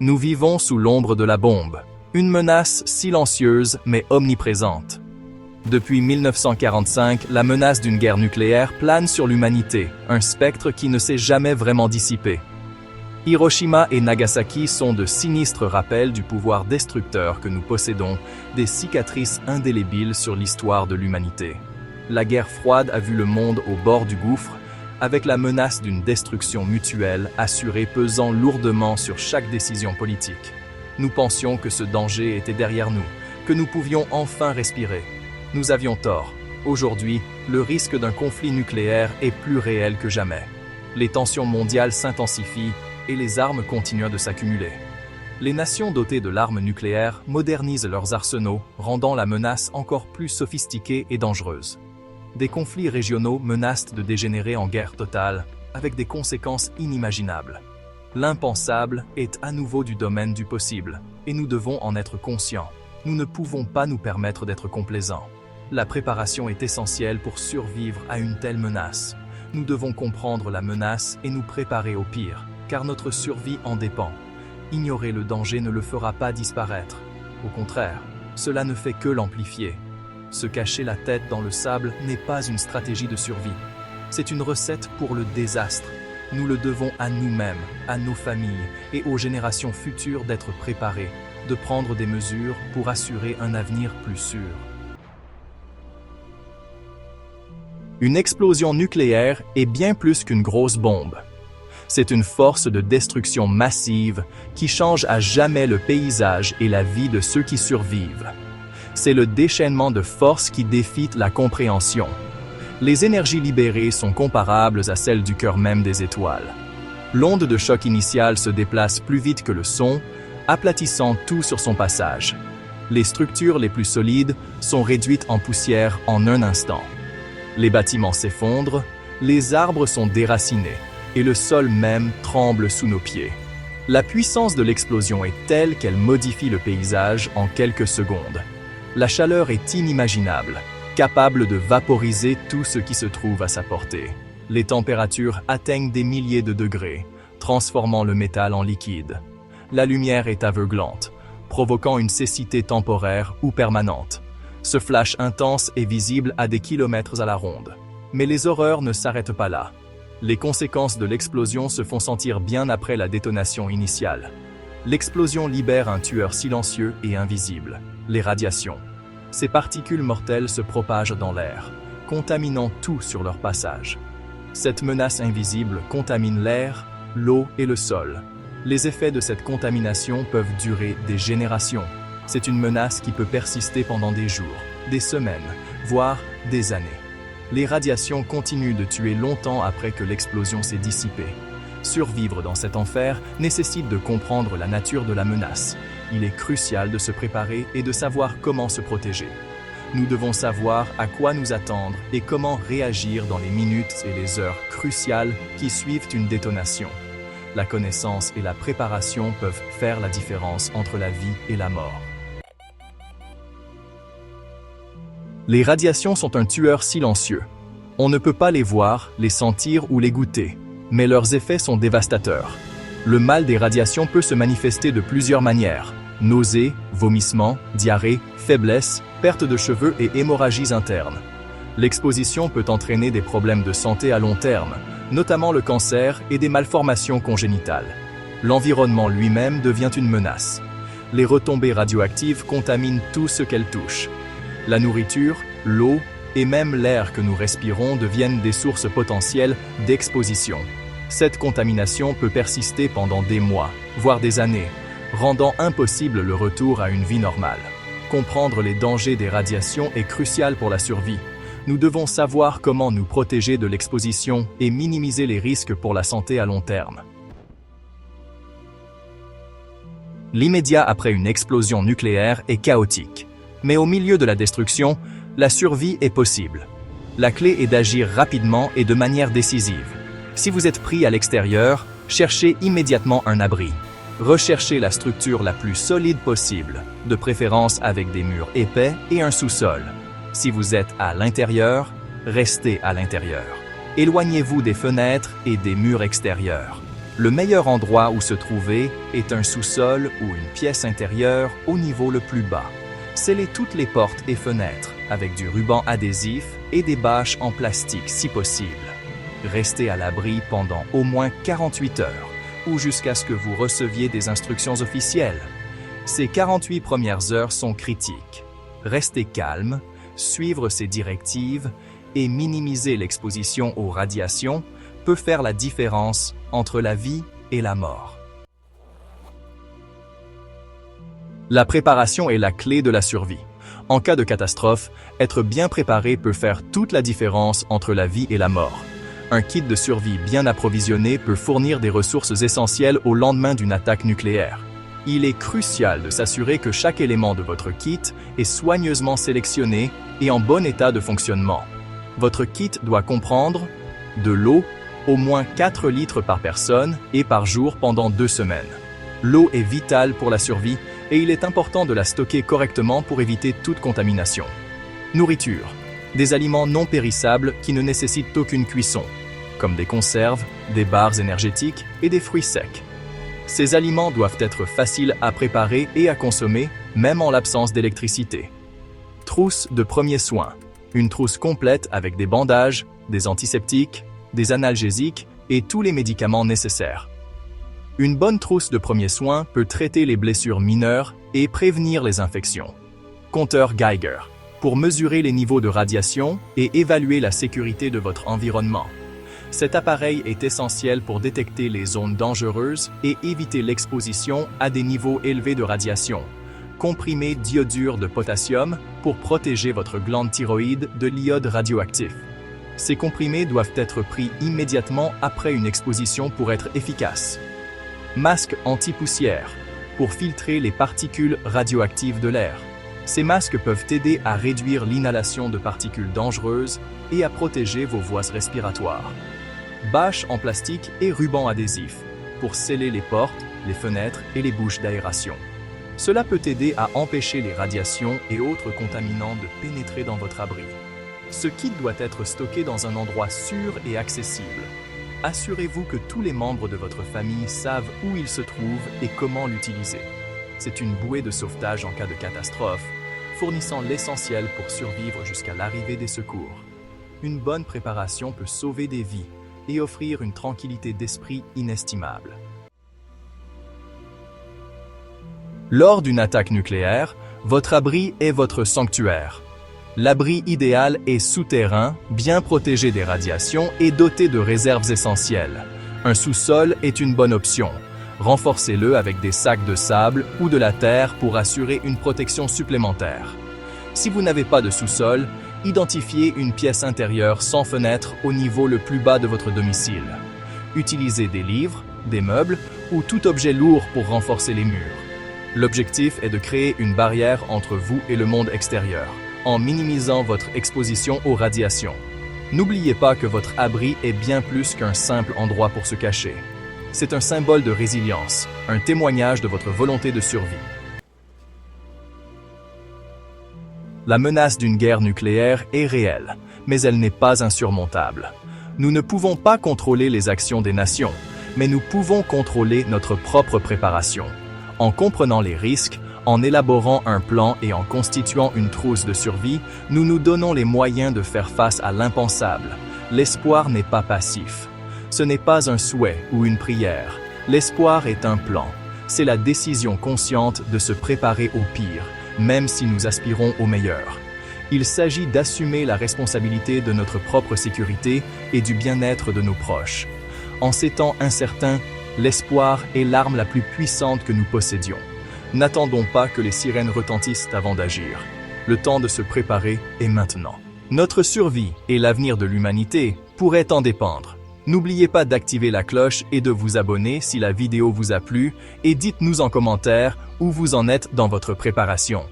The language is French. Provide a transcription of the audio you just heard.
Nous vivons sous l'ombre de la bombe, une menace silencieuse mais omniprésente. Depuis 1945, la menace d'une guerre nucléaire plane sur l'humanité, un spectre qui ne s'est jamais vraiment dissipé. Hiroshima et Nagasaki sont de sinistres rappels du pouvoir destructeur que nous possédons, des cicatrices indélébiles sur l'histoire de l'humanité. La guerre froide a vu le monde au bord du gouffre, avec la menace d'une destruction mutuelle assurée pesant lourdement sur chaque décision politique. Nous pensions que ce danger était derrière nous, que nous pouvions enfin respirer. Nous avions tort. Aujourd'hui, le risque d'un conflit nucléaire est plus réel que jamais. Les tensions mondiales s'intensifient et les armes continuent de s'accumuler. Les nations dotées de l'arme nucléaire modernisent leurs arsenaux, rendant la menace encore plus sophistiquée et dangereuse. Des conflits régionaux menacent de dégénérer en guerre totale, avec des conséquences inimaginables. L'impensable est à nouveau du domaine du possible, et nous devons en être conscients. Nous ne pouvons pas nous permettre d'être complaisants. La préparation est essentielle pour survivre à une telle menace. Nous devons comprendre la menace et nous préparer au pire, car notre survie en dépend. Ignorer le danger ne le fera pas disparaître. Au contraire, cela ne fait que l'amplifier. Se cacher la tête dans le sable n'est pas une stratégie de survie. C'est une recette pour le désastre. Nous le devons à nous-mêmes, à nos familles et aux générations futures d'être préparés, de prendre des mesures pour assurer un avenir plus sûr. Une explosion nucléaire est bien plus qu'une grosse bombe. C'est une force de destruction massive qui change à jamais le paysage et la vie de ceux qui survivent. C'est le déchaînement de forces qui défie la compréhension. Les énergies libérées sont comparables à celles du cœur même des étoiles. L'onde de choc initiale se déplace plus vite que le son, aplatissant tout sur son passage. Les structures les plus solides sont réduites en poussière en un instant. Les bâtiments s'effondrent, les arbres sont déracinés, et le sol même tremble sous nos pieds. La puissance de l'explosion est telle qu'elle modifie le paysage en quelques secondes. La chaleur est inimaginable, capable de vaporiser tout ce qui se trouve à sa portée. Les températures atteignent des milliers de degrés, transformant le métal en liquide. La lumière est aveuglante, provoquant une cécité temporaire ou permanente. Ce flash intense est visible à des kilomètres à la ronde. Mais les horreurs ne s'arrêtent pas là. Les conséquences de l'explosion se font sentir bien après la détonation initiale. L'explosion libère un tueur silencieux et invisible, les radiations. Ces particules mortelles se propagent dans l'air, contaminant tout sur leur passage. Cette menace invisible contamine l'air, l'eau et le sol. Les effets de cette contamination peuvent durer des générations. C'est une menace qui peut persister pendant des jours, des semaines, voire des années. Les radiations continuent de tuer longtemps après que l'explosion s'est dissipée. Survivre dans cet enfer nécessite de comprendre la nature de la menace. Il est crucial de se préparer et de savoir comment se protéger. Nous devons savoir à quoi nous attendre et comment réagir dans les minutes et les heures cruciales qui suivent une détonation. La connaissance et la préparation peuvent faire la différence entre la vie et la mort. Les radiations sont un tueur silencieux. On ne peut pas les voir, les sentir ou les goûter, mais leurs effets sont dévastateurs. Le mal des radiations peut se manifester de plusieurs manières: nausées, vomissements, diarrhée, faiblesse, perte de cheveux et hémorragies internes. L'exposition peut entraîner des problèmes de santé à long terme, notamment le cancer et des malformations congénitales. L'environnement lui-même devient une menace. Les retombées radioactives contaminent tout ce qu'elles touchent. La nourriture, l'eau et même l'air que nous respirons deviennent des sources potentielles d'exposition. Cette contamination peut persister pendant des mois, voire des années, rendant impossible le retour à une vie normale. Comprendre les dangers des radiations est crucial pour la survie. Nous devons savoir comment nous protéger de l'exposition et minimiser les risques pour la santé à long terme. L'immédiat après une explosion nucléaire est chaotique. Mais au milieu de la destruction, la survie est possible. La clé est d'agir rapidement et de manière décisive. Si vous êtes pris à l'extérieur, cherchez immédiatement un abri. Recherchez la structure la plus solide possible, de préférence avec des murs épais et un sous-sol. Si vous êtes à l'intérieur, restez à l'intérieur. Éloignez-vous des fenêtres et des murs extérieurs. Le meilleur endroit où se trouver est un sous-sol ou une pièce intérieure au niveau le plus bas. Scellez toutes les portes et fenêtres avec du ruban adhésif et des bâches en plastique si possible. Restez à l'abri pendant au moins 48 heures ou jusqu'à ce que vous receviez des instructions officielles. Ces 48 premières heures sont critiques. Restez calme, suivre ces directives et minimiser l'exposition aux radiations peut faire la différence entre la vie et la mort. La préparation est la clé de la survie. En cas de catastrophe, être bien préparé peut faire toute la différence entre la vie et la mort. Un kit de survie bien approvisionné peut fournir des ressources essentielles au lendemain d'une attaque nucléaire. Il est crucial de s'assurer que chaque élément de votre kit est soigneusement sélectionné et en bon état de fonctionnement. Votre kit doit comprendre de l'eau, au moins 4 litres par personne et par jour pendant 2 semaines. L'eau est vitale pour la survie et il est important de la stocker correctement pour éviter toute contamination. Nourriture. Des aliments non périssables qui ne nécessitent aucune cuisson, comme des conserves, des barres énergétiques et des fruits secs. Ces aliments doivent être faciles à préparer et à consommer, même en l'absence d'électricité. Trousse de premiers soins. Une trousse complète avec des bandages, des antiseptiques, des analgésiques et tous les médicaments nécessaires. Une bonne trousse de premiers soins peut traiter les blessures mineures et prévenir les infections. Compteur Geiger, pour mesurer les niveaux de radiation et évaluer la sécurité de votre environnement. Cet appareil est essentiel pour détecter les zones dangereuses et éviter l'exposition à des niveaux élevés de radiation. Comprimé d'iodure de potassium pour protéger votre glande thyroïde de l'iode radioactif. Ces comprimés doivent être pris immédiatement après une exposition pour être efficaces. Masque anti-poussière pour filtrer les particules radioactives de l'air. Ces masques peuvent aider à réduire l'inhalation de particules dangereuses et à protéger vos voies respiratoires. Bâches en plastique et ruban adhésif pour sceller les portes, les fenêtres et les bouches d'aération. Cela peut aider à empêcher les radiations et autres contaminants de pénétrer dans votre abri. Ce kit doit être stocké dans un endroit sûr et accessible. Assurez-vous que tous les membres de votre famille savent où il se trouve et comment l'utiliser. C'est une bouée de sauvetage en cas de catastrophe, fournissant l'essentiel pour survivre jusqu'à l'arrivée des secours. Une bonne préparation peut sauver des vies et offrir une tranquillité d'esprit inestimable. Lors d'une attaque nucléaire, votre abri est votre sanctuaire. L'abri idéal est souterrain, bien protégé des radiations et doté de réserves essentielles. Un sous-sol est une bonne option. Renforcez-le avec des sacs de sable ou de la terre pour assurer une protection supplémentaire. Si vous n'avez pas de sous-sol, identifiez une pièce intérieure sans fenêtre au niveau le plus bas de votre domicile. Utilisez des livres, des meubles ou tout objet lourd pour renforcer les murs. L'objectif est de créer une barrière entre vous et le monde extérieur, en minimisant votre exposition aux radiations. N'oubliez pas que votre abri est bien plus qu'un simple endroit pour se cacher. C'est un symbole de résilience, un témoignage de votre volonté de survie. La menace d'une guerre nucléaire est réelle, mais elle n'est pas insurmontable. Nous ne pouvons pas contrôler les actions des nations, mais nous pouvons contrôler notre propre préparation. En comprenant les risques, en élaborant un plan et en constituant une trousse de survie, nous nous donnons les moyens de faire face à l'impensable. L'espoir n'est pas passif. Ce n'est pas un souhait ou une prière. L'espoir est un plan. C'est la décision consciente de se préparer au pire, même si nous aspirons au meilleur. Il s'agit d'assumer la responsabilité de notre propre sécurité et du bien-être de nos proches. En ces temps incertains, l'espoir est l'arme la plus puissante que nous possédions. N'attendons pas que les sirènes retentissent avant d'agir. Le temps de se préparer est maintenant. Notre survie et l'avenir de l'humanité pourraient en dépendre. N'oubliez pas d'activer la cloche et de vous abonner si la vidéo vous a plu et dites-nous en commentaire où vous en êtes dans votre préparation.